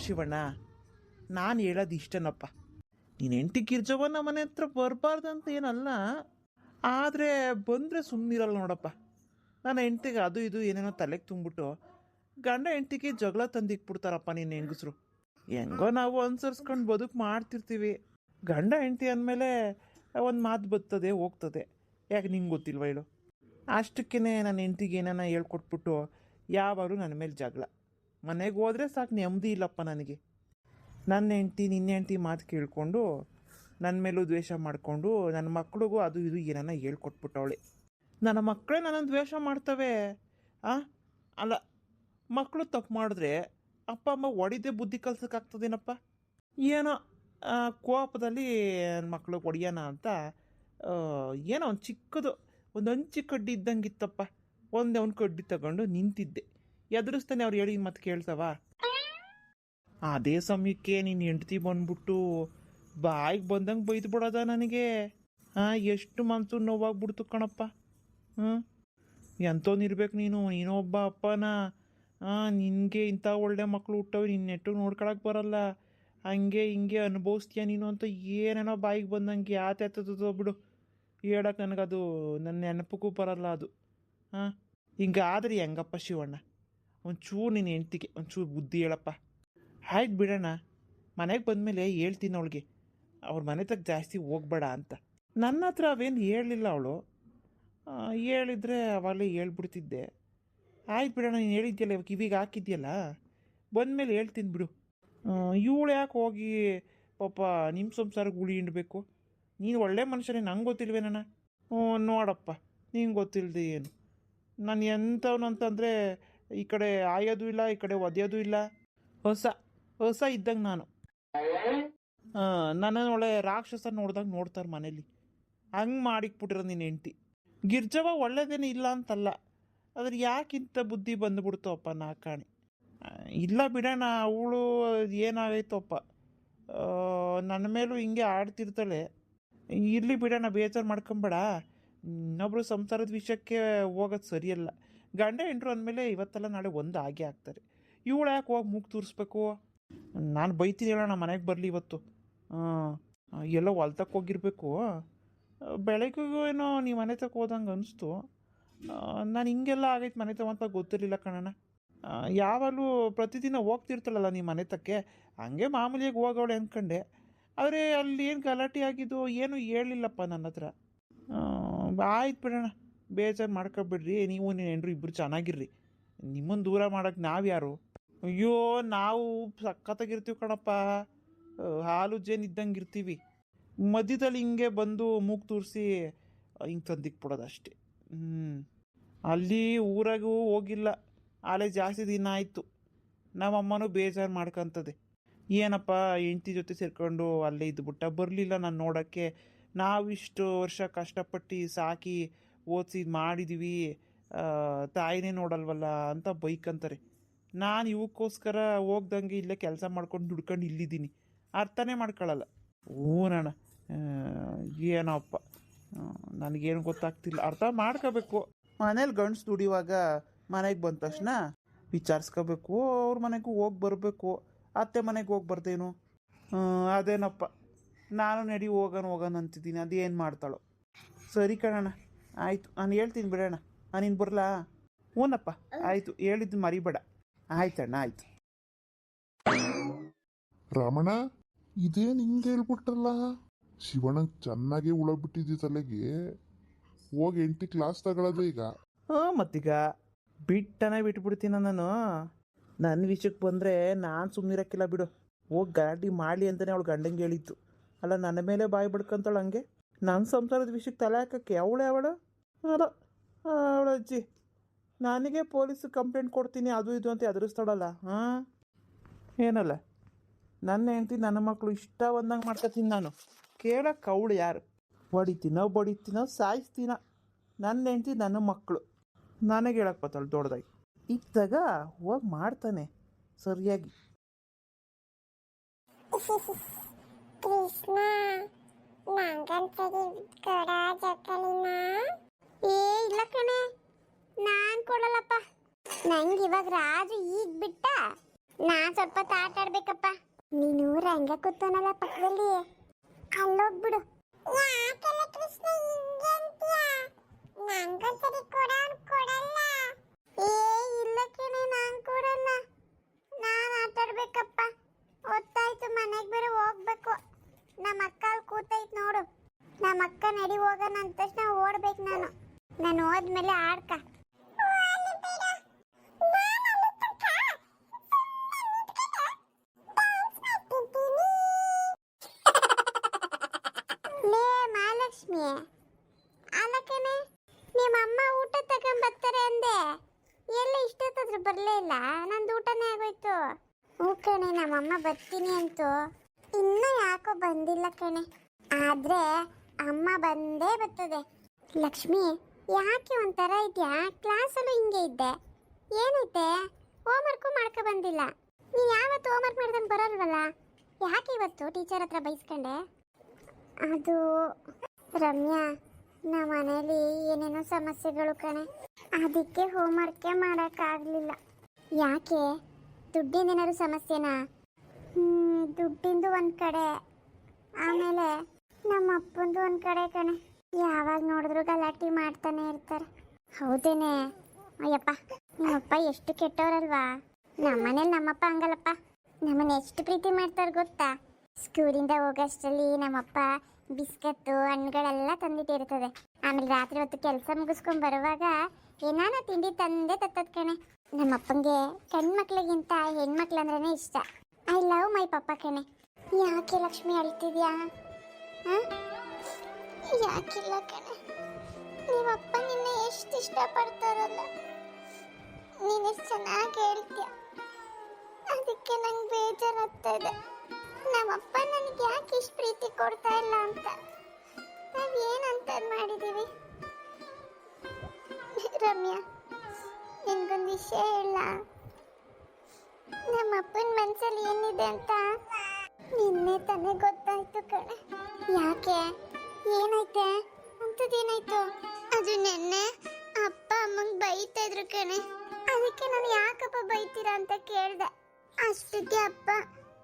ಶಿವಣ್ಣ, ನಾನು ಹೇಳೋದು ಇಷ್ಟನಪ್ಪ. ನೀನು ಹೆಂಡತಿ ಗಿರ್ಜವ್ವ ನಮ್ಮ ಮನೆ ಹತ್ರ ಬರಬಾರ್ದಂತ ಏನಲ್ಲ, ಆದರೆ ಬಂದರೆ ಸುಮ್ಮನಿರಲ್ಲ ನೋಡಪ್ಪ. ನನ್ನ ಹೆಂಡ್ತಿಗೆ ಅದು ಇದು ಏನೇನೋ ತಲೆಗೆ ತುಂಬಿಬಿಟ್ಟು ಗಂಡ ಹೆಂಡ್ತಿಗೆ ಜಗಳ ತಂದಿಕ್ಬಿಡ್ತಾರಪ್ಪ ನಿನ್ನ ಹೆಂಗಸರು. ಹೆಂಗೋ ನಾವು ಅನುಸರಿಸ್ಕೊಂಡು ಬದುಕು ಮಾಡ್ತಿರ್ತೀವಿ. ಗಂಡ ಹೆಂಡ್ತಿ ಅಂದಮೇಲೆ ಒಂದು ಮಾತು ಬರ್ತದೆ ಹೋಗ್ತದೆ. ಯಾಕೆ ನಿಂಗೆ ಗೊತ್ತಿಲ್ವ ಹೇಳು? ಅಷ್ಟಕ್ಕೇ ನನ್ನ ಹೆಂಡ್ತಿಗೆ ಏನಾನ ಹೇಳ್ಕೊಟ್ಬಿಟ್ಟು ಯಾವಾಗಲೂ ನನ್ನ ಮೇಲೆ ಜಗಳ. ಮನೆಗೆ ಹೋದರೆ ಸಾಕು, ನೆಮ್ಮದಿ ಇಲ್ಲಪ್ಪ ನನಗೆ. ನನ್ನ ಹೆಂಡ್ತಿ ನಿನ್ನ ಹೆಂಡ್ತಿ ಮಾತು ಕೇಳಿಕೊಂಡು ನನ್ನ ಮೇಲೂ ದ್ವೇಷ ಮಾಡಿಕೊಂಡು ನನ್ನ ಮಕ್ಳಿಗೂ ಅದು ಇದು ಏನಾನ ಹೇಳ್ಕೊಟ್ಬಿಟ್ಟವಳೆ. ನನ್ನ ಮಕ್ಕಳೇ ನನ್ನನ್ನು ದ್ವೇಷ ಮಾಡ್ತವೆ. ಅಲ್ಲ, ಮಕ್ಕಳು ತಪ್ಪು ಮಾಡಿದ್ರೆ ಅಪ್ಪ ಅಮ್ಮ ಹೊಡಿದೇ ಬುದ್ಧಿ ಕಲ್ಸೋಕ್ಕಾಗ್ತದೇನಪ್ಪ? ಏನೋ ಕೋಪದಲ್ಲಿ ನನ್ನ ಮಕ್ಳಿಗೆ ಹೊಡಿಯೋಣ ಅಂತ ಏನೋ ಒಂದು ಚಿಕ್ಕದು ಒಂದು ಹಂಚಿ ಕಡ್ಡಿ ಇದ್ದಂಗಿತ್ತಪ್ಪ. ಒಂದೇ ಒಂದು ಕಡ್ಡಿ ತಗೊಂಡು ನಿಂತಿದ್ದೆ. ಎದುರಿಸ್ತಾನೆ ಅವ್ರು ಹೇಳಿ ಮತ್ತೆ ಕೇಳ್ತಾವ? ಅದೇ ಸಮಯಕ್ಕೆ ನೀನು ಹೆಂಡ್ತಿ ಬಂದ್ಬಿಟ್ಟು ಬಾಯಿಗೆ ಬಂದಂಗೆ ಬೈದು ಬಿಡೋದ ನನಗೆ. ಎಷ್ಟು ಮನಸ್ಸು ನೋವಾಗ್ಬಿಡ್ತು ಕಣಪ್ಪ. ಎಂಥವ್ನಿರ್ಬೇಕು ನೀನು ಒಬ್ಬ ಅಪ್ಪನ. ನಿನಗೆ ಇಂಥ ಒಳ್ಳೆ ಮಕ್ಕಳು ಹುಟ್ಟವೆ, ನಿನ್ನ ನೆಟ್ಟು ನೋಡ್ಕೊಳಕ್ಕೆ ಬರಲ್ಲ, ಹಂಗೆ ಹಿಂಗೆ ಅನುಭವಿಸ್ತೀಯ ನೀನು ಅಂತ ಏನೇನೋ ಬಾಯಿಗೆ ಬಂದಂಗೆ ಯಾತೋ ಬಿಡು. ಹೇಳಕ್ಕೆ ನನಗದು ನನ್ನ ನೆನಪಕ್ಕೂ ಬರಲ್ಲ ಅದು. ಹಿಂಗಾದ್ರೆ ಹೆಂಗಪ್ಪ ಶಿವಣ್ಣ? ಒಂಚೂರು ನಿನ್ನ ಹೆಂಡ್ತಿಗೆ ಒಂಚೂರು ಬುದ್ಧಿ ಹೇಳಪ್ಪ. ಆಯ್ತು ಬಿಡೋಣ, ಮನೆಗೆ ಬಂದಮೇಲೆ ಹೇಳ್ತೀನಿ ಅವಳಿಗೆ ಅವ್ರ ಮನೆ ತಕ್ಕ ಜಾಸ್ತಿ ಹೋಗ್ಬೇಡ ಅಂತ. ನನ್ನ ಹತ್ರ ಅವೇನು ಹೇಳಲಿಲ್ಲ ಅವಳು. ಹೇಳಿದರೆ ಅವಾಗಲೇ ಹೇಳ್ಬಿಡ್ತಿದ್ದೆ. ಆಯ್ತು ಬಿಡೋಣ, ನೀನು ಹೇಳಿದ್ಯಲ್ಲ ಇವಾಗ ಕಿವಿಗೆ ಹಾಕಿದ್ಯಲ್ಲ, ಬಂದಮೇಲೆ ಹೇಳ್ತೀನಿ ಬಿಡು. ಇವಳು ಯಾಕೆ ಹೋಗಿ ಪಾಪ ನಿಮ್ಮ ಸಂಸಾರಕ್ಕೆ ಗುಳಿ ಹಿಂಡಬೇಕು? ನೀನು ಒಳ್ಳೆ ಮನುಷ್ಯನೇ, ನಂಗೆ ಗೊತ್ತಿಲ್ವೇನಣ್ಣ? ನೋಡಪ್ಪ, ನಿಂಗೆ ಗೊತ್ತಿಲ್ಲದೆ ಏನು. ನಾನು ಎಂಥವನು ಅಂತಂದರೆ ಈ ಕಡೆ ಆಯೋದು ಇಲ್ಲ, ಈ ಕಡೆ ಒದೆಯೋದು ಇಲ್ಲ. ಹೊಸ ಇದ್ದಂಗೆ ನಾನು. ನನ್ನನ್ನು ಒಳ್ಳೆ ರಾಕ್ಷಸ ನೋಡ್ದಂಗೆ ನೋಡ್ತಾರೆ ಮನೇಲಿ. ಹಂಗೆ ಮಾಡಿಕ್ಬಿಟ್ಟಿರೋ ನೀನು ಹೆಂಡ್ತಿ. ಗಿರ್ಜವ್ವ ಒಳ್ಳೇದೇನು ಇಲ್ಲ ಅಂತಲ್ಲ, ಆದ್ರೆ ಯಾಕಿಂತ ಬುದ್ಧಿ ಬಂದುಬಿಡ್ತವಪ್ಪ ನಾಕಾಣಿ. ಇಲ್ಲ ಬಿಡೋಣ, ಅವಳು ಏನಾಗೈತಪ್ಪ ನನ್ನ ಮೇಲೂ ಹಿಂಗೆ ಆಡ್ತಿರ್ತಾಳೆ. ಇರಲಿ ಬಿಡೋಣ, ಬೇಜಾರು ಮಾಡ್ಕೊಂಬೇಡ. ಇನ್ನೊಬ್ರು ಸಂಸಾರದ ವಿಷಯಕ್ಕೆ ಹೋಗೋದು ಸರಿಯಲ್ಲ. ಗಂಡ ಹೆಂಡ್ರು ಅಂದಮೇಲೆ ಇವತ್ತೆಲ್ಲ ನಾಳೆ ಒಂದು ಆಗೇ ಆಗ್ತಾರೆ. ಇವಳು ಯಾಕೆ ಹೋಗಿ ಮೂಗು ತೂರಿಸ್ಬೇಕು? ನಾನು ಬೈತೀನಿ ಹೇಳೋಣ, ಮನೆಗೆ ಬರಲಿ ಇವತ್ತು. ಎಲ್ಲೋ ಹೊಲ್ತಕ್ಕೆ ಹೋಗಿರ್ಬೇಕು. ಬೆಳಗ್ಗೆಗೂ ಏನೋ ನೀವು ಮನೆ ತಕ್ಕ ಹೋದಂಗೆ ಅನಿಸ್ತು. ನಾನು ಹಿಂಗೆಲ್ಲ ಆಗೈತೆ ಮನೆ ತಗೊಂತ ಗೊತ್ತಿರಲಿಲ್ಲ ಕಣಣ್ಣ. ಯಾವಾಗಲೂ ಪ್ರತಿದಿನ ಹೋಗ್ತಿರ್ತಾಳಲ್ಲ ನೀವು ಮನೆ ತಕ್ಕೆ, ಹಂಗೆ ಮಾಮೂಲಿಯಾಗಿ ಹೋಗೋಳೆ ಅಂದ್ಕೊಂಡೆ. ಆದರೆ ಅಲ್ಲಿ ಏನು ಗಲಾಟೆ ಆಗಿದ್ದು ಏನೂ ಹೇಳಲಿಲ್ಲಪ್ಪ ನನ್ನ ಹತ್ರ. ಆಯ್ತು ಬಿಡೋಣ, ಬೇಜಾರು ಮಾಡ್ಕೊಬಿಡ್ರಿ. ನೀವು ನೀನು ಹೆಂಡ್ರು ಇಬ್ಬರು ಚೆನ್ನಾಗಿರ್ರಿ. ನಿಮ್ಮನ್ನು ದೂರ ಮಾಡೋಕ್ಕೆ ನಾವು ಯಾರು? ಅಯ್ಯೋ, ನಾವು ಸಖತ್ತಾಗಿರ್ತೀವಿ ಕಣಪ್ಪ, ಹಾಲು ಜೇನು ಇದ್ದಂಗೆ ಇರ್ತೀವಿ. ಮಧ್ಯದಲ್ಲಿ ಹಿಂಗೆ ಬಂದು ಮೂಗು ತೂರಿಸಿ ಹಿಂಗೆ ತಂದಿಕ್ಬಿಡೋದು ಅಷ್ಟೇ. ಅಲ್ಲಿ ಊರಾಗೂ ಹೋಗಿಲ್ಲ, ಆಲೇ ಜಾಸ್ತಿ ದಿನ ಆಯಿತು. ನಮ್ಮಮ್ಮನೂ ಬೇಜಾರು ಮಾಡ್ಕೊತದೆ. ಏನಪ್ಪ ಹೆಂಡ್ತಿ ಜೊತೆ ಸೇರ್ಕೊಂಡು ಅಲ್ಲೇ ಇದ್ದುಬಿಟ್ಟ, ಬರಲಿಲ್ಲ ನಾನು ನೋಡೋಕ್ಕೆ. ನಾವಿಷ್ಟು ವರ್ಷ ಕಷ್ಟಪಟ್ಟು ಸಾಕಿ ಓದಿಸಿ ಮಾಡಿದ್ದೀವಿ, ತಾಯಿನೇ ನೋಡಲ್ವಲ್ಲ ಅಂತ ಬೈಕಂತಾರೆ. ನಾನು ಇವಕ್ಕೋಸ್ಕರ ಹೋಗ್ದಂಗೆ ಇಲ್ಲೇ ಕೆಲಸ ಮಾಡ್ಕೊಂಡು ದುಡ್ಕೊಂಡು ಇಲ್ಲಿದ್ದೀನಿ. ಅರ್ಥನೇ ಮಾಡ್ಕೊಳ್ಳಲ್ಲ. ಓನಣ್ಣ, ಏನಪ್ಪ ನನಗೇನು ಗೊತ್ತಾಗ್ತಿಲ್ಲ. ಅರ್ಥ ಮಾಡ್ಕೋಬೇಕು. ಮನೇಲಿ ಗಂಡ್ಸು ದುಡಿಯುವಾಗ ಮನೆಗೆ ಬಂದ ತಕ್ಷಣ ವಿಚಾರಿಸ್ಕೋಬೇಕು. ಅವ್ರ ಮನೆಗೂ ಹೋಗಿ ಬರಬೇಕು. ಅತ್ತೆ ಮನೆಗೆ ಹೋಗಿ ಬರ್ತೇನು? ಅದೇನಪ್ಪ, ನಾನು ನಡಿ ಹೋಗೋಣ ಅಂತಿದ್ದೀನಿ. ಅದೇನು ಮಾಡ್ತಾಳೋ? ಸರಿ ಕಣಣ್ಣ, ಆಯಿತು, ನಾನು ಹೇಳ್ತೀನಿ ಬಿಡೋಣ. ನೀನು ಬರಲಾ? ಹ್ಞೂನಪ್ಪ, ಆಯಿತು, ಹೇಳಿದ್ದು ಮರಿಬೇಡ. ಆಯ್ತಣ್ಣ, ಆಯಿತು. ರಮಣ, ಇದೇನು ಹಿಂಗೆ ಹೇಳ್ಬಿಟ್ರಲ್ಲ? ಶಿವಣ್ಣ ಚೆನ್ನಾಗಿ ಹುಳ ಬಿಟ್ಟಿದ್ದಿ ತಲೆಗೆ. ಹೋಗಿ 8 ಕ್ಲಾಸ್ ತಗೊಳ್ಳೋದು ಈಗ. ಮತ್ತೀಗ ಬಿಟ್ಟನೇ ಬಿಟ್ಬಿಡ್ತೀನ ನಾನು. ನನ್ನ ವಿಷಯಕ್ಕೆ ಬಂದರೆ ನಾನು ಸುಮ್ಮನಿರಕ್ಕಿಲ್ಲ ಬಿಡು. ಹೋಗಿ ಗಲಾಟೆ ಮಾಡಲಿ ಅಂತಲೇ ಅವಳು ಗಂಡಂಗೆ ಹೇಳಿದ್ದು. ಅಲ್ಲ, ನನ್ನ ಮೇಲೆ ಬಾಯಿ ಬಿಡ್ಕೊಂತಾಳು ಹಂಗೆ. ನನ್ನ ಸಂಸಾರದ ವಿಷಯಕ್ಕೆ ತಲೆ ಹಾಕೋಕ್ಕೆ ಅವಳು ಅಲ್ಲ ಅವಳು ಅಜ್ಜಿ. ನನಗೆ ಪೊಲೀಸ್ ಕಂಪ್ಲೇಂಟ್ ಕೊಡ್ತೀನಿ ಅದು ಇದು ಅಂತ ಎದುರಿಸ್ತಾಳಲ್ಲ. ಏನಲ್ಲ, ನನ್ನ ಹೆಂಡ್ತಿ ನನ್ನ ಮಕ್ಕಳು ಇಷ್ಟ ಬಂದಂಗೆ ಮಾಡ್ಕೊತೀನಿ ನಾನು. ಕೇಳಕ್ಕೆ ಅವಳು ಯಾರು? ಬಡಿತೀನೋ ಸಾಯಿಸ್ತೀನೋ? ನನ್ನ ಹೆಂಡ್ತಿ ನನ್ನ ಮಕ್ಕಳು, ನನಗೆ ಹೇಳಕ್ಕೆ ಬರ್ತಾಳೆ ದೊಡ್ಡದಾಗಿ. ಇದ್ದಾಗ ಹೋಗಿ ಮಾಡ್ತಾನೆ ಸರಿಯಾಗಿ. ಕೃಷ್ಣ, ಇಲ್ಲ ಕಣೆ, ನಾನ್ ಕೊಡಲ್ಲಪ್ಪ. ನಂಗೆ ಇವಾಗ ರಾಜು ಈಗ ಬಿಟ್ಟ, ನಾನ್ ಸ್ವಲ್ಪ ಆಟ ಆಡ್ಬೇಕಪ್ಪ. ನೀನು ರಂಗ ಕೂತನಲ್ಲ ಪಕ್ಕದಲ್ಲಿ, ಅಲ್ಲೋಗ್ಬಿಡು. ಯಾಕಲ್ಲ ಕೃಷ್ಣ ಹಿಂಗೆ ಅಂತೀಯ? ನಂಗೊಂದ್ಸರಿ ಕೊಡಲ್ಲ. ಏ ಇಲ್ಲ ಕಣೆ, ನಾನ್ ಕೊಡಲ್ಲ. ನಾನ್ ಆಟ ಆಡ್ಬೇಕಪ್ಪ. ಹೊತ್ತಾಯ್ತು, ಮನೆಗೆ ಬೇರೆ ಹೋಗ್ಬೇಕು. ನಮ್ಮ ಅಕ್ಕ ಅಲ್ಲಿ ಕೂತೈತ್ ನೋಡು. ನಮ್ಮ ಅಕ್ಕ ನಡಿ ಹೋಗೋಣ ಅಂದ ತಕ್ಷಣ ಓಡ್ಬೇಕು ನಾನು ಹೋದ್ಮೇಲೆ ಆಡ್ಕ. ಲೇ ಮಹಾಲಕ್ಷ್ಮಿ, ಅಲ್ಲಕ್ಕನೆ ನಿಮ್ಮಮ್ಮ ಊಟ ತಗೊಂಬರ್ತಾರೆ ಅಂದೆ, ಎಲ್ಲ ಇಷ್ಟೊತ್ತಾದ್ರೂ ಬರಲೇ ಇಲ್ಲ. ನಂದು ಊಟನೇ ಆಗೋಯ್ತು. ಹ್ಞೂ ಕಣೆ, ನಮ್ಮಮ್ಮ ಬರ್ತೀನಿ ಅಂತು, ಇನ್ನೂ ಯಾಕೋ ಬಂದಿಲ್ಲ ಕಣೆ. ಆದ್ರೆ ಅಮ್ಮ ಬಂದೇ ಬರ್ತದೆ. ಲಕ್ಷ್ಮಿ, ಯಾಕೆ ಒಂಥರ ಇದೆಯಾ? ಕ್ಲಾಸಲ್ಲೂ ಹಿಂಗೆ ಇದ್ದೆ, ಏನೈತೆ? ಹೋಮ್ವರ್ಕು ಮಾಡ್ಕೊ ಬಂದಿಲ್ಲ. ನೀನು ಯಾವತ್ತು ಹೋಮ್ವರ್ಕ್ ಮಾಡ್ದಂಗೆ ಬರಲ್ವಲ್ಲ, ಯಾಕೆ ಇವತ್ತು ಟೀಚರ್ ಹತ್ರ ಬೈಸ್ಕೊಂಡೆ? ಅದು ರಮ್ಯಾ, ನಮ್ಮ ಮನೇಲಿ ಏನೇನೋ ಸಮಸ್ಯೆಗಳು ಕಣೆ, ಅದಕ್ಕೆ ಹೋಮ್ವರ್ಕೇ ಮಾಡೋಕ್ಕಾಗಲಿಲ್ಲ. ಯಾಕೆ? ದುಡ್ಡಿಂದೇನಾದ್ರು ಸಮಸ್ಯೆನಾ? ದುಡ್ಡಿಂದು ಒಂದು ಕಡೆ, ಆಮೇಲೆ ನಮ್ಮ ಅಪ್ಪಂದು ಒಂದು ಕಡೆ ಕಣೆ. ಯಾವಾಗ ನೋಡಿದ್ರು ಗಲಾಟೆ ಮಾಡ್ತಾನೆ ಇರ್ತಾರೆ. ಹೌದೇನೆ? ಅಯ್ಯಪ್ಪ, ನಿಮ್ಮಪ್ಪ ಎಷ್ಟು ಕೆಟ್ಟವರಲ್ವಾ? ನಮ್ಮನೇಲಿ ನಮ್ಮಪ್ಪ ಹಂಗಲ್ಲಪ್ಪ, ನಮ್ಮನ್ನ ಎಷ್ಟು ಪ್ರೀತಿ ಮಾಡ್ತಾರೆ ಗೊತ್ತಾ? ಸ್ಕೂಲಿಂದ ಹೋಗೋಷ್ಟರಲ್ಲಿ ನಮ್ಮಪ್ಪ ಬಿಸ್ಕತ್ತು ಹಣ್ಣುಗಳೆಲ್ಲ ತಂದಿಟ್ಟಿರ್ತದೆ. ಆಮೇಲೆ ರಾತ್ರಿ ಹೊತ್ತು ಕೆಲಸ ಮುಗಿಸ್ಕೊಂಡು ಬರುವಾಗ ಏನಾನ ತಿಂಡಿ ತಂದೆ ತತ್ತದ ಕಣೆ. ನಮ್ಮಪ್ಪಂಗೆ ಗಂಡ್ಮಕ್ಳಿಗಿಂತ ಹೆಣ್ಮಕ್ಳಂದ್ರೇ ಇಷ್ಟ. ಐ ಲವ್ ಮೈ ಪಪ್ಪ ಕಣೆ. ಯಾಕೆ ಲಕ್ಷ್ಮಿ ಅಳ್ತಿದ್ಯಾ? ಯಾಕಿಲ್ಲ ಕಣೆ, ನೀವಪ್ಪ ನಿನ್ನ ಎಷ್ಟು ಇಷ್ಟಪಡ್ತಾರಲ್ಲ, ನೀನೆಷ್ಟು ಚೆನ್ನಾಗಿ ಹೇಳ್ತೀಯ, ಅದಕ್ಕೆ ನಂಗೆ ಬೇಜಾರಾಗ್ತಾ ಇದೆ. ನಮ್ಮಪ್ಪ ನನಗೆ ಯಾಕೆ ಇಷ್ಟು ಪ್ರೀತಿ ಕೊಡ್ತಾ ಇಲ್ಲ ಅಂತ. ನಾವೇನಂತ ಮಾಡಿದ್ದೀವಿ? ರಮ್ಯಾ, ನಿನ್ಗೊಂದು ವಿಷಯ ಹೇಳ. ನಮ್ಮಪ್ಪನ ಮನಸ್ಸಲ್ಲಿ ಏನಿದೆ ಅಂತ ನಿನ್ನೆ ತಾನೇ ಗೊತ್ತಾಯ್ತು ಕಣೆ. ಯಾಕೆ? ಏನಾಯ್ತೆ? ಅಂಥದ್ದೇನಾಯ್ತು? ಅದು ನೆನ್ನೆ ಅಪ್ಪ ಅಮ್ಮಂಗೆ ಬೈತಾ ಇದ್ರು ಕಣೆ. ಅದಕ್ಕೆ ನಾನು ಯಾಕಪ್ಪ ಬೈತೀರಾ ಅಂತ ಕೇಳಿದೆ. ಅಷ್ಟಕ್ಕೆ ಅಪ್ಪ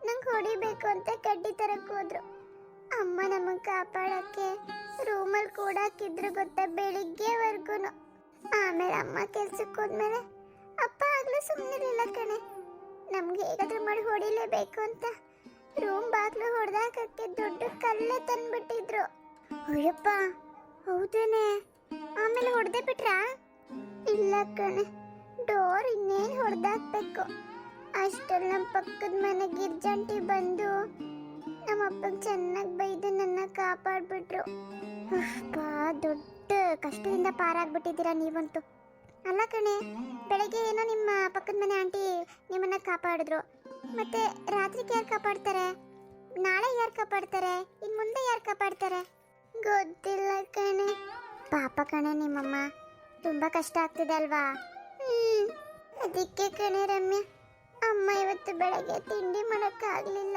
ನಂಗೆ ಹೊಡಿಬೇಕು ಅಂತ ಕಡ್ಡಿ ತರಕ್ಕೆ ಹೋದ್ರು. ಅಮ್ಮ ನಮಗೆ ಕಾಪಾಡೋಕ್ಕೆ ರೂಮಲ್ಲಿ ಕೂಡಾಕಿದ್ರು ಗೊತ್ತಾ, ಬೆಳಿಗ್ಗೆವರೆಗೂ. ಆಮೇಲೆ ಅಮ್ಮ ಕೆಲ್ಸಕ್ಕೆ ಹೋದ್ಮೇಲೆ ಅಪ್ಪ ಆಗ್ಲೂ ಸುಮ್ಮನಿರಲಿಲ್ಲ ಕಣೆ. ನಮ್ಗೆ ಹೇಗಾದ್ರೂ ಮಾಡಿ ಹೊಡಿಲೇಬೇಕು ಅಂತ ರೂಮ್ ಬಾಗ್ಲು ಹೊಡೆದಾಕಕ್ಕೆ ದೊಡ್ಡ ಕಲ್ಲೇ ತಂದ್ಬಿಟ್ಟಿದ್ರು. ಅಯ್ಯಪ್ಪ, ಹೌದೇನೆ? ಆಮೇಲೆ ಹೊಡೆದೇ ಬಿಟ್ರಾ? ಇಲ್ಲ ಕಣೆ, ಡೋರ್ ಇನ್ನೇನು ಹೊಡೆದಾಕ್ಬೇಕು. ಅಷ್ಟರಲ್ಲಿ ನಮ್ಮ ಪಕ್ಕದ ಮನೆ ಗಿರ್ಜಂಟಿ ಬಂದು ನಮ್ಮಪ್ಪಗೆ ಚೆನ್ನಾಗಿ ಬೈದು ನನ್ನ ಕಾಪಾಡ್ಬಿಟ್ರು. ದೊಡ್ಡ ಕಷ್ಟದಿಂದ ಪಾರಾಗ್ಬಿಟ್ಟಿದ್ದೀರಾ ನೀವಂತೂ. ಅಲ್ಲ ಕಣೆ, ಬೆಳಗ್ಗೆ ಏನೋ ನಿಮ್ಮ ಪಕ್ಕದ ಮನೆ ಆಂಟಿ ನಿಮ್ಮನ್ನ ಕಾಪಾಡಿದ್ರು, ಮತ್ತೆ ರಾತ್ರಿಗೆ ಯಾರು ಕಾಪಾಡ್ತಾರೆ? ನಾಳೆ ಯಾರು ಕಾಪಾಡ್ತಾರೆ? ಇನ್ನು ಮುಂದೆ ಯಾರು ಕಾಪಾಡ್ತಾರೆ? ಗೊತ್ತಿಲ್ಲ ಕಣೆ. ಪಾಪ ಕಣೆ ನಿಮ್ಮಮ್ಮ, ತುಂಬ ಕಷ್ಟ ಆಗ್ತಿದೆ ಅಲ್ವಾ? ಅದಕ್ಕೆ ಕಣೆ ರಮ್ಯಾ, ಅಮ್ಮ ಇವತ್ತು ಬೆಳಗ್ಗೆ ತಿಂಡಿ ಮಾಡೋಕ್ಕಾಗಲಿಲ್ಲ,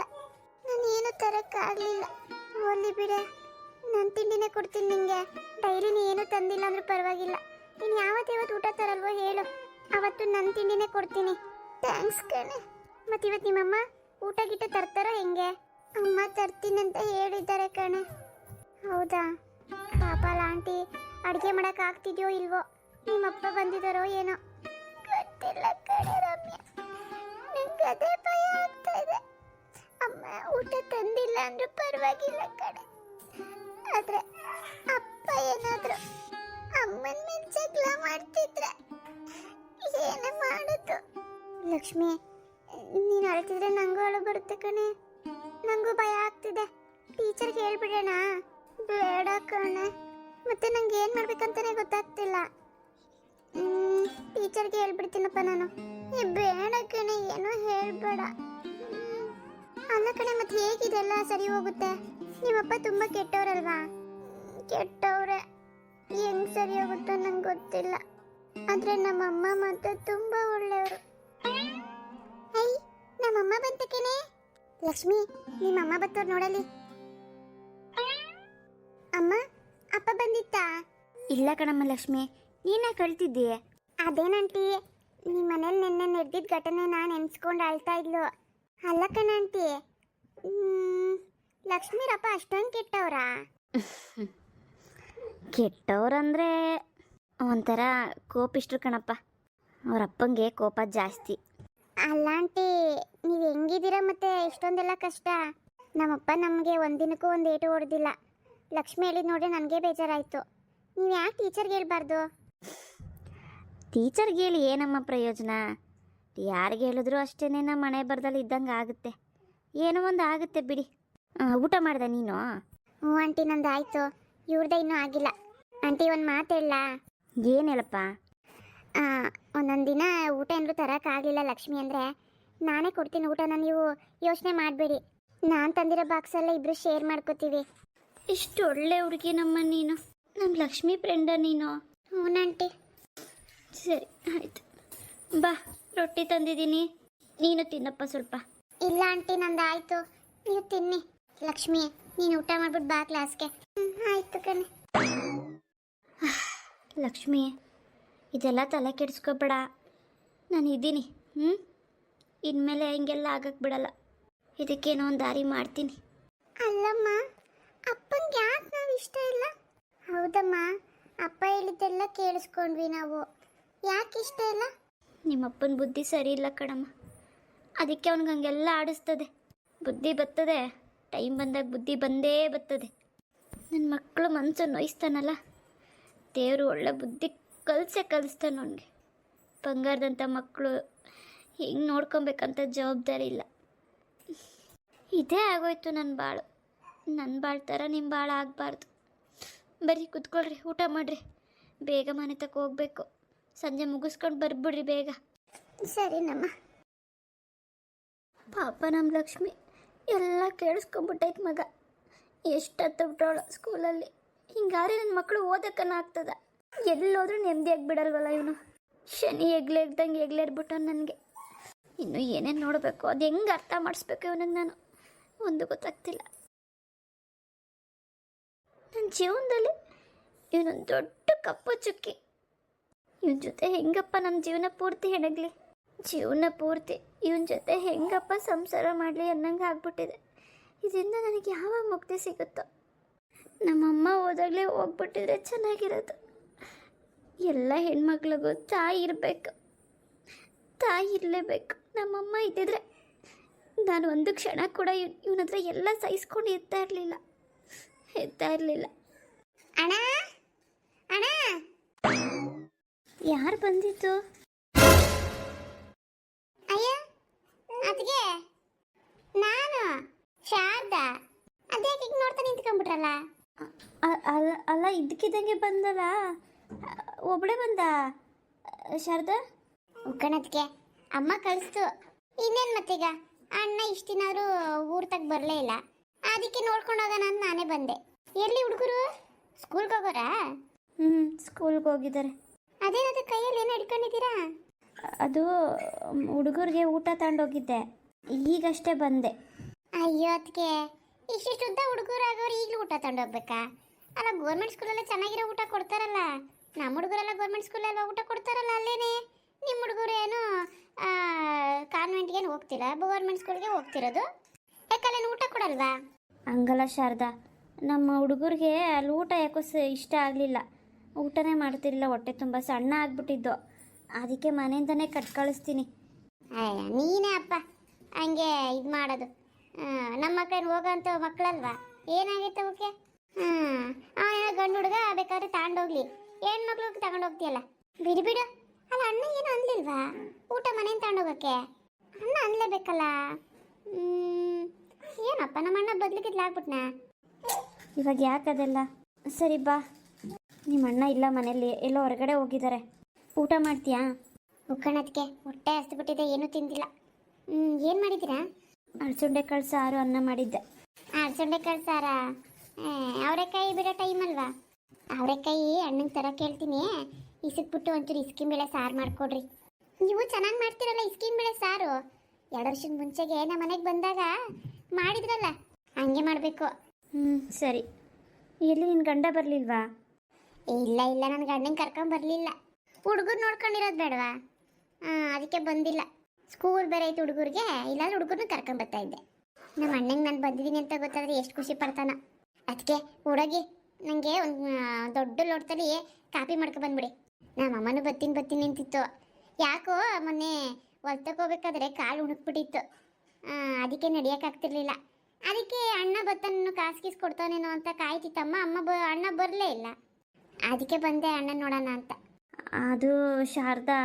ನಾನೇನು ತರೋಕ್ಕಾಗಲಿಲ್ಲ. ಹೋಲಿ ಬಿಡೆ, ನಾನು ತಿಂಡಿನೇ ಕೊಡ್ತೀನಿ ನಿಂಗೆ. ಡೈಲಿ ನೀ ಏನು ತಂದಿಲ್ಲ ಅಂದ್ರೂ ಪರವಾಗಿಲ್ಲ, ನೀನು ಯಾವತ್ತು ಊಟ ತರಲ್ವೋ ಹೇಳು, ಅವತ್ತು ನನ್ನ ತಿಂಡಿನೇ ಕೊಡ್ತೀನಿ. ಥ್ಯಾಂಕ್ಸ್ ಕಣೆ. ಮತ್ತು ಇವತ್ತು ನಿಮ್ಮಮ್ಮ ಊಟ ಗಿಟ್ಟ ತರ್ತಾರೋ ಹೆಂಗೆ? ಅಮ್ಮ ತರ್ತೀನಿ ಅಂತ ಹೇಳಿದ್ದಾರೆ ಕಣೆ. ಹೌದಾ? ಪಾಪ ಆಂಟಿ ಅಡುಗೆ ಮಾಡೋಕೆ ಆಗ್ತಿದ್ಯೋ ಇಲ್ವೋ, ನಿಮ್ಮಪ್ಪ ಬಂದಿದ್ದಾರೋ ಏನೋ ಗೊತ್ತಿಲ್ಲ ಕಣೆ ರಮ್ಯಾ. ನಂಗೆ ಅದೇ ಭಯ ಆಗ್ತಾ ಇದೆ. ಅಮ್ಮ ಊಟ ತಂದಿಲ್ಲ ಅಂದ್ರೂ ಪರವಾಗಿಲ್ಲ ಕಣೆ, ಆದ್ರೆ ಅಪ್ಪ ಏನಾದ್ರು ಅಮ್ಮನ ಮೇಲೆ ಜಗಳ ಮಾಡ್ತಿದ್ರೆ ಏನೇ ಮಾಡೋದು? ಲಕ್ಷ್ಮಿ, ನೀನು ಅಳ್ತಿದ್ರೆ ನಂಗೂ ಅಳು ಬರುತ್ತೆ ಕಣೆ. ನಂಗೂ ಭಯ ಆಗ್ತಿದೆ. ಟೀಚರ್ಗೆ ಹೇಳ್ಬಿಡೋಣ? ಬೇಡ ಕಣೆ, ಮತ್ತೆ ನಂಗೆ ಏನು ಮಾಡ್ಬೇಕಂತಾನೆ ಗೊತ್ತಾಗ್ತಿಲ್ಲ. ಟೀಚರ್ಗೆ ಹೇಳ್ಬಿಡ್ತೀನಪ್ಪ ನಾನು. ಬೇಡ ಕಣೆ, ಏನೋ ಹೇಳ್ಬೇಡ. ಅಲ್ಲ ಕಣೆ, ಮತ್ತೆ ಹೇಗಿದೆಲ್ಲ ಸರಿ ಹೋಗುತ್ತೆ? ನಿಮ್ಮಪ್ಪ ತುಂಬ ಕೆಟ್ಟವ್ರಲ್ವಾ? ಕೆಟ್ಟವ್ರೆ, ಹೆಂಗ್ ಸರಿ ಹೋಗುತ್ತೋ ನಂಗೆ ಗೊತ್ತಿಲ್ಲ. ಆದ್ರೆ ನಮ್ಮಮ್ಮ ಮಾತ್ರ ತುಂಬ ಒಳ್ಳೆಯವರು. ಐ, ನಮ್ಮಮ್ಮ ಬಂತ ಕಣೆ. ಲಕ್ಷ್ಮಿ, ನಿಮ್ಮಮ್ಮ ಬತ್ತವ್ರು ನೋಡಲಿ. ಅಮ್ಮ, ಅಪ್ಪ ಬಂದಿತ್ತಾ? ಇಲ್ಲ ಕಣಮ್ಮ ಲಕ್ಷ್ಮಿ, ನೀನೇ ಕಳ್ತಿದ್ದೀಯ. ಅದೇನಂಟಿ, ನಿಮ್ಮ ಮನೇಲಿ ನಿನ್ನೆ ನಡೆದಿದ್ದ ಘಟನೆನ ನೆನ್ಸ್ಕೊಂಡು ಅಳ್ತಾ ಇದ್ಲು. ಅಲ್ಲ ಕಣ ಆಂಟಿ, ಲಕ್ಷ್ಮೀರಪ್ಪ ಅಷ್ಟೊಂದು ಕೆಟ್ಟವ್ರಾ? ಕೆಟ್ಟವ್ರಂದರೆ ಒಂಥರ ಕೋಪಿಷ್ಟ್ರು ಕಣಪ್ಪ. ಅವ್ರ ಅಪ್ಪಂಗೆ ಕೋಪ ಜಾಸ್ತಿ. ಅಲ್ಲ ಆಂಟಿ, ನೀವು ಹೆಂಗಿದ್ದೀರಾ ಮತ್ತೆ ಇಷ್ಟೊಂದೆಲ್ಲ ಕಷ್ಟ? ನಮ್ಮಪ್ಪ ನಮಗೆ ಒಂದಿನಕ್ಕೂ ಒಂದು ಏಟು ಹೊಡೆದಿಲ್ಲ. ಲಕ್ಷ್ಮಿ ಹೇಳಿದ್ ನೋಡಿ ನನಗೆ ಬೇಜಾರಾಯಿತು. ನೀವು ಯಾಕೆ ಟೀಚರ್ಗೆ ಹೇಳ್ಬಾರ್ದು? ಟೀಚರ್ಗೆ ಹೇಳಿ ಏನಮ್ಮ ಪ್ರಯೋಜನ? ಯಾರಿಗೆ ಹೇಳಿದ್ರು ಅಷ್ಟೇ, ನಮ್ಮ ಮನೆ ಬರ್ದಲ್ಲಿ ಇದ್ದಂಗೆ ಆಗುತ್ತೆ. ಏನೋ ಒಂದು ಆಗುತ್ತೆ ಬಿಡಿ. ಊಟ ಮಾಡ್ದೆ ನೀನು? ಹ್ಞೂ ಆಂಟಿ, ನಂದು ಆಯಿತು. ಇವ್ರದ್ದೇ ಇನ್ನೂ ಆಗಿಲ್ಲ. ಆಂಟಿ ಒಂದು ಮಾತು ಹೇಳಲಾ? ಏನು ಹೇಳಪ್ಪ? ಒಂದೊಂದು ದಿನ ಊಟ ಏನಾದ್ರು ತರೋಕ್ಕಾಗಲಿಲ್ಲ ಲಕ್ಷ್ಮಿ ಅಂದರೆ ನಾನೇ ಕೊಡ್ತೀನಿ ಊಟನ, ನೀವು ಯೋಚನೆ ಮಾಡಬೇಡಿ. ನಾನು ತಂದಿರೋ ಬಾಕ್ಸೆಲ್ಲ ಇಬ್ಬರು ಶೇರ್ ಮಾಡ್ಕೋತೀವಿ. ಇಷ್ಟು ಒಳ್ಳೆ ಹುಡುಗಿ ನಮ್ಮ ನೀನು, ನಮ್ಮ ಲಕ್ಷ್ಮಿ ಫ್ರೆಂಡ ನೀನು. ಹ್ಞೂ ಆಂಟಿ. ಸರಿ ಆಯಿತು, ಬಾ ರೊಟ್ಟಿ ತಂದಿದ್ದೀನಿ, ನೀನು ತಿನ್ನಪ್ಪ ಸ್ವಲ್ಪ. ಇಲ್ಲ ಆಂಟಿ, ನಂದು ಆಯಿತು, ನೀವು ತಿನ್ನಿ. ಲಕ್ಷ್ಮಿ, ನೀನು ಊಟ ಮಾಡ್ಬಿಟ್ಟು ಬಾ ಕ್ಲಾಸ್ಗೆ. ಆಯಿತು ಕಣೆ. ಲಕ್ಷ್ಮಿ, ಇದೆಲ್ಲ ತಲೆ ಕೆಡಿಸ್ಕೋಬೇಡ, ನಾನು ಇದ್ದೀನಿ. ಇನ್ಮೇಲೆ ಹಿಂಗೆಲ್ಲ ಆಗಕ್ಕೆ ಬಿಡಲ್ಲ. ಇದಕ್ಕೇನೋ ಒಂದು ದಾರಿ ಮಾಡ್ತೀನಿ. ಅಲ್ಲಮ್ಮ, ಅಪ್ಪಂಗೆ ಯಾಕೆ ನಾವು ಇಷ್ಟ ಇಲ್ಲ? ಹೌದಮ್ಮ, ಅಪ್ಪ ಹೇಳಿದ್ದೆಲ್ಲ ಕೇಳಿಸ್ಕೊಂಡ್ವಿ ನಾವು. ಯಾಕೆ ಇಷ್ಟ ಇಲ್ಲ? ನಿಮ್ಮಪ್ಪನ ಬುದ್ಧಿ ಸರಿ ಇಲ್ಲ ಕಣಮ್ಮ, ಅದಕ್ಕೆ ಅವ್ನಿಗೆ ಹಂಗೆಲ್ಲ ಆಡಿಸ್ತದೆ. ಬುದ್ಧಿ ಬರ್ತದೆ, ಟೈಮ್ ಬಂದಾಗ ಬುದ್ಧಿ ಬಂದೇ ಬರ್ತದೆ. ನನ್ನ ಮಕ್ಕಳು ಮನಸ್ಸು ನೋಯಿಸ್ತಾನಲ್ಲ, ದೇವರು ಒಳ್ಳೆ ಬುದ್ಧಿ ಕಲಿಸ್ತಾನೆ ಅವನಿಗೆ. ಬಂಗಾರದಂಥ ಮಕ್ಕಳು ಹಿಂಗೆ ನೋಡ್ಕೊಬೇಕಂತ ಜವಾಬ್ದಾರಿ ಇಲ್ಲ. ಇದೇ ಆಗೋಯ್ತು ನನ್ನ ಬಾಳು. ನನ್ನ ಬಾಳು ಥರ ನಿಮ್ಮ ಬಾಳು ಆಗಬಾರ್ದು. ಬರ್ರಿ ಕುತ್ಕೊಳ್ರಿ, ಊಟ ಮಾಡಿರಿ, ಬೇಗ ಮನೆ ತಕ್ಕ ಹೋಗ್ಬೇಕು. ಸಂಜೆ ಮುಗಿಸ್ಕೊಂಡು ಬರ್ಬಿಡ್ರಿ ಬೇಗ. ಸರಿನಮ್ಮ. ಪಾಪ ನಮ್ಮ ಲಕ್ಷ್ಮಿ ಎಲ್ಲ ಕೇಳಿಸ್ಕೊಂಬಿಟ್ಟೈತೆ ಮಗ. ಎಷ್ಟು ಹತ್ತಬಿಟ್ಟವಳು ಸ್ಕೂಲಲ್ಲಿ. ಹಿಂಗಾರೆ ನನ್ನ ಮಕ್ಕಳು ಓದಕ್ಕನ ಆಗ್ತದ? ಎಲ್ಲೋದ್ರೂ ನೆಮ್ಮದಿಯಾಗಿ ಬಿಡಲ್ವಲ್ಲ ಇವನು. ಶನಿ ಎಗ್ಲೇರ್ದಂಗೆ ಎಗ್ಲೇರ್ಬಿಟ್ಟು ನನಗೆ. ಇನ್ನು ಏನೇನು ನೋಡಬೇಕು, ಅದು ಹೆಂಗೆ ಅರ್ಥ ಮಾಡಿಸ್ಬೇಕು ಇವನಿಗೆ ನಾನು, ಒಂದು ಗೊತ್ತಾಗ್ತಿಲ್ಲ. ನನ್ನ ಜೀವನದಲ್ಲಿ ಇವನೊಂದು ದೊಡ್ಡ ಕಪ್ಪು ಚುಕ್ಕಿ. ಇವನ ಜೊತೆ ಹೆಂಗಪ್ಪ ನಮ್ಮ ಜೀವನ ಪೂರ್ತಿ ಹೆಣಗಲಿ, ಜೀವನ ಪೂರ್ತಿ ಇವನ ಜೊತೆ ಹೆಂಗಪ್ಪ ಸಂಸಾರ ಮಾಡಲಿ ಅನ್ನಂಗೆ ಆಗ್ಬಿಟ್ಟಿದೆ. ಇದರಿಂದ ನನಗೆ ಯಾವಾಗ ಮುಕ್ತಿ ಸಿಗುತ್ತೋ? ನಮ್ಮಮ್ಮ ಹೋದಾಗಲೇ ಹೋಗ್ಬಿಟ್ಟಿದ್ರೆ ಚೆನ್ನಾಗಿರೋದು. ಎಲ್ಲ ಹೆಣ್ಮಕ್ಳಿಗೂ ತಾಯಿ ಇರಬೇಕು, ತಾಯಿ ಇರಲೇಬೇಕು. ನಮ್ಮಮ್ಮ ಇದ್ದಿದ್ರೆ ನಾನು ಒಂದು ಕ್ಷಣ ಕೂಡ ಇವನ ಹತ್ರ ಎಲ್ಲ ಸಹಿಸ್ಕೊಂಡು ಇರ್ತಾ ಇರಲಿಲ್ಲ. ಅಣ್ಣ, ಅಣ್ಣ, ಯಾರು ಬಂದಿತ್ತು? ಅಯ್ಯ ಅದಕ್ಕೆ ನಾನು ಶಾರದಾ. ಅದೇ ಈಗ ನೋಡ್ತಾ ನಿಂತ್ಕೊಂಡ್ಬಿಟ್ರಲ್ಲ. ಅಲ್ಲ ಇದಕ್ಕಿದ್ದಂಗೆ ಬಂದಲ್ಲ, ಒಬ್ಬಳೇ ಬಂದ ಶಾರದಾ? ಉಕ್ಕಣದ್ಕೆ ಅಮ್ಮ ಕಳಿಸ್ತು. ಇನ್ನೇನು ಮತ್ತೀಗ? ಅಣ್ಣ ಇಷ್ಟು ದಿನ ಅವರು ಊರ್ ತಗ ಬರಲೇ ಇಲ್ಲ, ಅದಕ್ಕೆ ನೋಡ್ಕೊಂಡು ಹೋಗೋಣ ಅಂತ ನಾನೇ ಬಂದೆ. ಎಲ್ಲಿ ಹುಡುಗರು? ಸ್ಕೂಲ್ಗೆ ಹೋಗೋರಾ? ಸ್ಕೂಲ್ಗೆ ಹೋಗಿದ್ದಾರೆ. ಅದೇನದು ಕೈಯಲ್ಲಿ ಏನೋ ಹಿಡ್ಕೊಂಡಿದ್ದೀರಾ? ಅದು ಹುಡುಗರಿಗೆ ಊಟ ತಗೊಂಡೋಗಿದ್ದೆ, ಈಗಷ್ಟೇ ಬಂದೆ. ಅಯ್ಯೋ ಅದಕ್ಕೆ ಇಷ್ಟಿಷ್ಟು ಉದ್ದ ಹುಡುಗರು ಆಗೋರು ಈಗಲೂ ಊಟ ತಗೊಂಡೋಗ್ಬೇಕಾ? ಅಲ್ಲ, ಗೌರ್ಮೆಂಟ್ ಸ್ಕೂಲಲ್ಲಿ ಚೆನ್ನಾಗಿರೋ ಊಟ ಕೊಡ್ತಾರಲ್ಲ. ನಮ್ಮ ಹುಡುಗರೆಲ್ಲ ಗೌರ್ಮೆಂಟ್ ಸ್ಕೂಲಲ್ಲಿ ಊಟ ಕೊಡ್ತಾರಲ್ಲ ಅಲ್ಲೇನೆ. ನಿಮ್ಮ ಹುಡುಗರು ಏನೋ ಕಾನ್ವೆಂಟ್ಗೇನು ಹೋಗ್ತೀರಾ, ಗೌರ್ಮೆಂಟ್ ಸ್ಕೂಲ್ಗೆ ಹೋಗ್ತಿರೋದು? ಯಾಕಲ್ಲೇನು ಊಟ ಕೊಡಲ್ವಾ? ಹಂಗಲ್ಲ ಶಾರದಾ, ನಮ್ಮ ಹುಡುಗರಿಗೆ ಅಲ್ಲಿ ಊಟ ಯಾಕೋ ಇಷ್ಟ ಆಗಲಿಲ್ಲ, ಊಟನೇ ಮಾಡ್ತಿರಲಿಲ್ಲ, ಹೊಟ್ಟೆ ತುಂಬ ಸಣ್ಣ ಆಗ್ಬಿಟ್ಟಿದ್ದು. ಅದಕ್ಕೆ ಮನೆಯಿಂದನೇ ಕಟ್ ಕಳಿಸ್ತೀನಿ. ಅಯ್ಯ ನೀನೇ ಅಪ್ಪ ಹಂಗೆ ಇದು ಮಾಡೋದು. ನಮ್ಮ ಮಕ್ಕಳೇನು ಹೋಗೋಂಥ ಮಕ್ಕಳಲ್ವಾ? ಏನಾಗೈತೆ ಅವಕ್ಕೆ? ಅವನ ಗಂಡು ಹುಡುಗ ಬೇಕಾದ್ರೆ ತಗೊಂಡೋಗ್ಲಿ, ಹೆಣ್ಮಕ್ಳು ತಗೊಂಡೋಗ್ತೀಯಲ್ಲ, ಬಿಡು. ಅಲ್ಲ, ಅಣ್ಣ ಏನು ಅನ್ಲಿಲ್ವಾ ಊಟ ಮನೇನ ತಗೊಂಡೋಗಕ್ಕೆ? ಅಣ್ಣ ಅನ್ಲೇಬೇಕಲ್ಲ. ಏನಪ್ಪ ನಮ್ಮ ಅಣ್ಣ ಬದ್ಲಿಗಿದ್ಲಾಗ್ಬಿಟ್ನಾ? ಇವಾಗ ಯಾಕದೆಲ್ಲ? ಸರಿ ಬಾ, ನಿಮ್ಮ ಅಣ್ಣ ಇಲ್ಲ ಮನೇಲಿ, ಎಲ್ಲೋ ಹೊರಗಡೆ ಹೋಗಿದ್ದಾರೆ. ಊಟ ಮಾಡ್ತೀಯಾ? ಉಕ್ಕಣದಕ್ಕೆ ಹೊಟ್ಟೆ ಹಸ್ಬಿಟ್ಟಿದೆ, ಏನೂ ತಿಂದಿಲ್ಲ. ಏನು ಮಾಡಿದ್ದೀರಾ? ಅಳಸಂಡೆಕಾಳು ಸಾರು, ಅನ್ನ ಮಾಡಿದ್ದೆ. ಅಳಸಂಡೆಕಾಳು ಸಾರಾ? ಅವರೆಕಾಯಿ ಬಿಡೋ ಟೈಮ್ ಅಲ್ವಾ? ಅವರೆಕಾಯಿ ಹಣ್ಣಿಗೆ ತರ ಕೇಳ್ತೀನಿ, ಇಸಿಕ್ಬಿಟ್ಟು ಒಂಚೂರು ಇಸ್ಕಿಂಬೇಳೆ ಸಾರು ಮಾಡಿಕೊಡ್ರಿ. ನೀವು ಚೆನ್ನಾಗಿ ಮಾಡ್ತೀರಲ್ಲ ಇಸ್ಕಿಂಬೇಳೆ ಸಾರು. 2 ವರ್ಷದ ಮುಂಚೆಗೆ ನಮ್ಮ ಮನೆಗೆ ಬಂದಾಗ ಮಾಡಿದ್ರಲ್ಲ, ಹಂಗೆ ಮಾಡಬೇಕು. ಸರಿ. ಎಲ್ಲಿ ನಿನ್ನ ಗಂಡ ಬರಲಿಲ್ವಾ? ಇಲ್ಲ, ನನ್ನ ಗಂಡನ ಕರ್ಕೊಂಡ್ ಬರಲಿಲ್ಲ. ಹುಡುಗರು ನೋಡ್ಕೊಂಡಿರೋದು ಬೇಡವಾ? ಅದಕ್ಕೆ ಬಂದಿಲ್ಲ. ಸ್ಕೂಲ್ ಬೇರೆ ಐತೆ ಹುಡುಗರಿಗೆ, ಇಲ್ಲಾಂದ್ರೆ ಹುಡುಗರನ್ನ ಕರ್ಕೊಂಬರ್ತಾ ಇದ್ದೆ. ನಮ್ಮ ಅಣ್ಣಂಗೆ ನಾನು ಬಂದಿದ್ದೀನಿ ಅಂತ ಗೊತ್ತಾದ್ರೆ ಎಷ್ಟು ಖುಷಿ ಪಡ್ತಾನ. ಅದಕ್ಕೆ ಹುಡುಗಿ ನನಗೆ ಒಂದು ದೊಡ್ಡ ಲೋಟದಲ್ಲಿ ಕಾಪಿ ಮಾಡ್ಕೊ ಬಂದ್ಬಿಡಿ. ನಮ್ಮ ಅಮ್ಮನೂ ಬತ್ತೀನಿ ನಿಂತಿತ್ತು. ಯಾಕೋ ಮೊನ್ನೆ ಹೊಲ್ತಕ್ಕೆ ಹೋಗ್ಬೇಕಾದ್ರೆ ಕಾಲು ಉಣಕ್ಬಿಟ್ಟಿತ್ತು, ಅದಕ್ಕೆ ನಡೆಯೋಕ್ಕಾಗ್ತಿರ್ಲಿಲ್ಲ. ಅದಕ್ಕೆ ಅಣ್ಣ ಬತ್ತನ್ನು ಕಾಸು ಕೊಡ್ತಾನೇನೋ ಅಂತ ಕಾಯ್ತಿತ್ತಮ್ಮ. ಅಣ್ಣ ಬರಲೇ ಇಲ್ಲ, ಅದಕ್ಕೆ ಬಂದೆ ಅಣ್ಣ ನೋಡೋಣ ಅಂತ. ಅದು ಶಾರದಾ,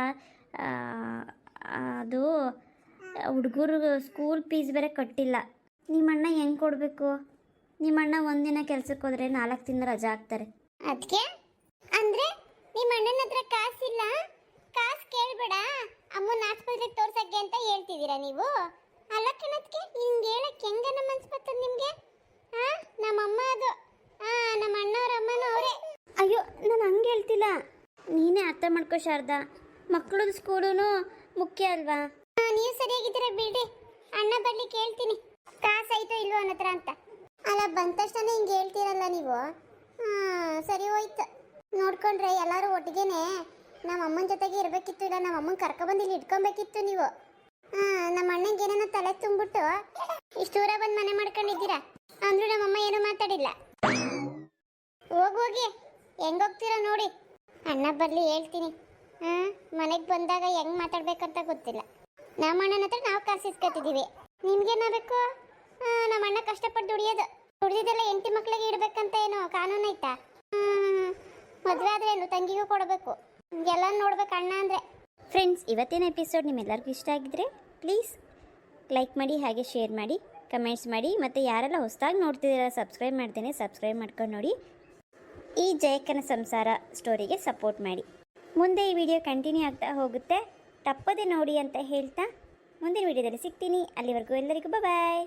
ಅದು ಹುಡುಗರು ಸ್ಕೂಲ್ ಫೀಸ್ ಬೇರೆ ಕಟ್ಟಿಲ್ಲ. ನಿಮ್ಮಣ್ಣ ಹೆಂಗೆ ಕೊಡಬೇಕು? ನಿಮ್ಮಣ್ಣ ಒಂದಿನ ಕೆಲ್ಸಕ್ಕೆ ಹೋದರೆ 4 ದಿನ ರಜಾ ಹಾಕ್ತಾರೆ. ಅದಕ್ಕೆ ಅಂದರೆ ನಿಮ್ಮ ಅಣ್ಣನ ಹತ್ರ ಕಾಸಿಲ್ಲ, ಕಾಸು ಕೇಳಬೇಡ, ಅಮ್ಮನ ಆಸ್ಪತ್ರೆಗೆ ತೋರ್ಸಕ್ಕೆ ಅಂತ ಹೇಳ್ತಿದ್ದೀರಾ ನೀವು? ಅಲ್ಲ ಕಣದ್ಕೆ, ಹಿಂಗೆ ಹೇಳಕ್ಕೆ ಹೆಂಗ ನಮ್ಮ ಮನ್ಸು ಬರ್ತದೆ ನಿಮಗೆ? ನಮ್ಮಮ್ಮ ಅದು, ನಮ್ಮ ಅಣ್ಣವ್ರ ಅಮ್ಮನೂ ಅವರೇ. ಅಯ್ಯೋ, ನಾನು ಹಂಗೆ ಹೇಳ್ತಿಲ್ಲ, ನೀನೇ ಅರ್ಥ ಮಾಡ್ಕೋ ಶಾರದಾ. ಮಕ್ಕಳದು ಸ್ಕೂಲು ಮುಖ್ಯ ಅಲ್ವಾ? ನೀವು ಸರಿಯಾಗಿದ್ದೀರ ಬಿಡಿ, ಅಣ್ಣ ಬರ್ಲಿ ಕೇಳ್ತೀನಿ ಕಾಸು ಆಯ್ತೋ ಇಲ್ವೋ ಅನ್ನತ್ರ ಅಂತ. ಅಲ್ಲ ಬಂದ ತಕ್ಷಣ ಹಿಂಗೆ ಹೇಳ್ತೀರಲ್ಲ ನೀವು. ಸರಿ ಹೋಯ್ತು. ನೋಡ್ಕೊಂಡ್ರೆ ಎಲ್ಲರೂ ಒಟ್ಟಿಗೆನೆ ನಮ್ಮ ಅಮ್ಮನ ಜೊತೆಗೆ ಇರಬೇಕಿತ್ತು, ಇಲ್ಲ ನಮ್ಮ ಅಮ್ಮನ ಕರ್ಕೊಬಂದು ಇಲ್ಲಿ ಇಟ್ಕೊಬೇಕಿತ್ತು ನೀವು. ನಮ್ಮ ಅಣ್ಣಂಗೆ ಏನೇನೋ ತಲೆ ತುಂಬಿಟ್ಟು ಇಷ್ಟು ದೂರ ಬಂದು ಮನೆ ಮಾಡ್ಕೊಂಡಿದ್ದೀರಾ ಅಂದ್ರೂ ನಮ್ಮಮ್ಮ ಏನೂ ಮಾತಾಡಿಲ್ಲ. ಹೋಗಿ ಹೆಂಗೋಗ್ತೀರಾ ನೋಡಿ. ಅಣ್ಣ ಬರಲಿ ಹೇಳ್ತೀನಿ. ಮನೆಗೆ ಬಂದಾಗ ಹೆಂಗೆ ಮಾತಾಡ್ಬೇಕಂತ ಗೊತ್ತಿಲ್ಲ. ನಮ್ಮ ಅಣ್ಣನ ಹತ್ರ ನಾವು ಕಾಸು ಇಸ್ಕೊತಿದ್ದೀವಿ, ನಿಮ್ಗೇನಾಗಬೇಕು? ನಮ್ಮ ಅಣ್ಣ ಕಷ್ಟಪಟ್ಟು ದುಡಿಯೋದೆಲ್ಲ ಹೆಂಡತಿ ಮಕ್ಳಿಗೆ ಇಡಬೇಕಂತ ಏನೋ ಕಾನೂನು ಐತಾ? ಮದುವೆ ಆದರೆ ಏನು ತಂಗಿಗೂ ಕೊಡಬೇಕು, ಎಲ್ಲ ನೋಡ್ಬೇಕು ಅಣ್ಣ ಅಂದರೆ. ಫ್ರೆಂಡ್ಸ್, ಇವತ್ತಿನ ಎಪಿಸೋಡ್ ನಿಮ್ಮೆಲ್ಲರಿಗೂ ಇಷ್ಟ ಆಗಿದ್ರೆ ಪ್ಲೀಸ್ ಲೈಕ್ ಮಾಡಿ, ಹಾಗೆ ಶೇರ್ ಮಾಡಿ, ಕಮೆಂಟ್ಸ್ ಮಾಡಿ. ಮತ್ತು ಯಾರೆಲ್ಲ ಹೊಸದಾಗಿ ನೋಡ್ತಿದ್ದೀರ ಸಬ್ಸ್ಕ್ರೈಬ್ ಮಾಡ್ತೇನೆ, ಸಬ್ಸ್ಕ್ರೈಬ್ ಮಾಡ್ಕೊಂಡು ನೋಡಿ. ಈ ಜಯಕ್ಕನ ಸಂಸಾರ ಸ್ಟೋರಿಗೆ ಸಪೋರ್ಟ್ ಮಾಡಿ. ಮುಂದೆ ಈ ವಿಡಿಯೋ ಕಂಟಿನ್ಯೂ ಆಗ್ತಾ ಹೋಗುತ್ತೆ, ತಪ್ಪದೆ ನೋಡಿ ಅಂತ ಹೇಳ್ತಾ ಮುಂದಿನ ವಿಡಿಯೋದಲ್ಲಿ ಸಿಗ್ತೀನಿ. ಅಲ್ಲಿವರೆಗೂ ಎಲ್ಲರಿಗೂ ಬಾಯ್.